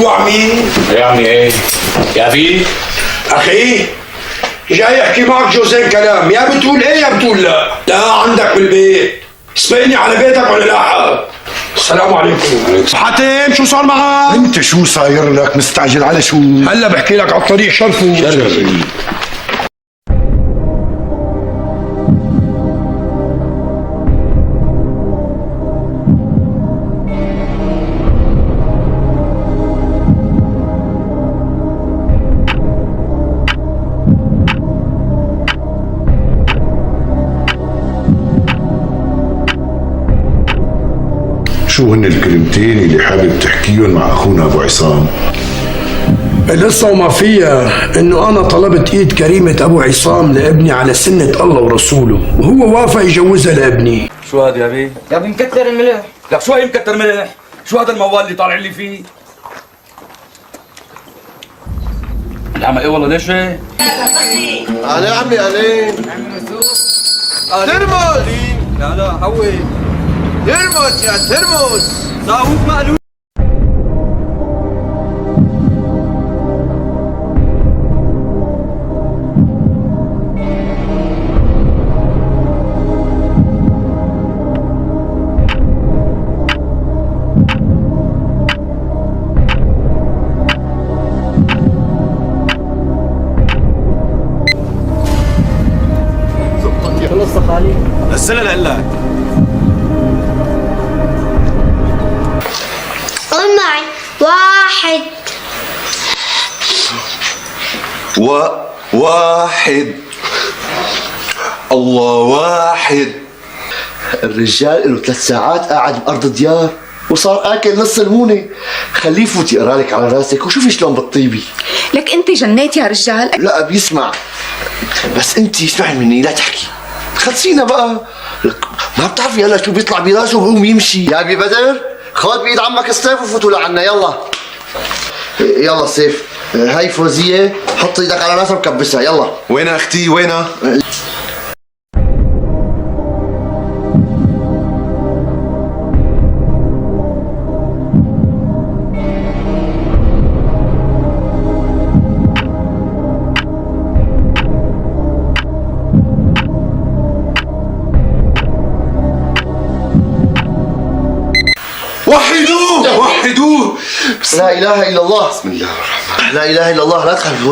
شو عمي؟ يا عمي ايه؟ يا بي اخي جاي احكي معك جوزين كلام، يا بتقول ايه يا بتقول لا. لا عندك بالبيت، سبقني على بيتك ولا لا؟ السلام عليكم. حاتم شو صار معك؟ انت شو صاير لك مستعجل على شو؟ هلا بحكي لك على الطريق شرفوا. شو هن الكلمتين اللي حابب تحكيهم مع اخونا ابو عصام؟ القصة وما فيها انه انا طلبت ايد كريمة ابو عصام لابني على سنة الله ورسوله، وهو وافق يجوزها لابني. شو هاد يا بي؟ يا ابني مكتر الملح. لك شو هي مكتر ملح؟ شو هذا الموال اللي طالع لي فيه؟ العمى ايه والله ليش هيك؟ اهلا يا عمي اهلين. ترمس لا لا حوي ترمس يا ترمس. صاروخ مقلوب. خلصت خالي. نزلها لقلك. قول معي. واحد. واحد. الله واحد. الرجال له 3 ساعات قاعد بأرض ديار وصار آكل نص المونة. خليه يفوت يقرا لك على راسك وشوفي شلون بتطيبي. لك انت جنيت يا رجال. لا بيسمع، بس انت اسمعي مني لا تحكي. خلصينا بقى. لك ما بتعرفي هلا شو بيطلع براسه وبيقوم يمشي. يا ابي بدر خذ بايد عمك السيف وفوتوا لعنا يلا. يلا سيف. هاي فوزية حط ايدك على راسها وكبسها يلا. وينها اختي وينها؟ وحدوه وحدوه. لا اله الا الله. بسم الله الرحمن الرحيم. لا اله الا الله. لا تخافوا.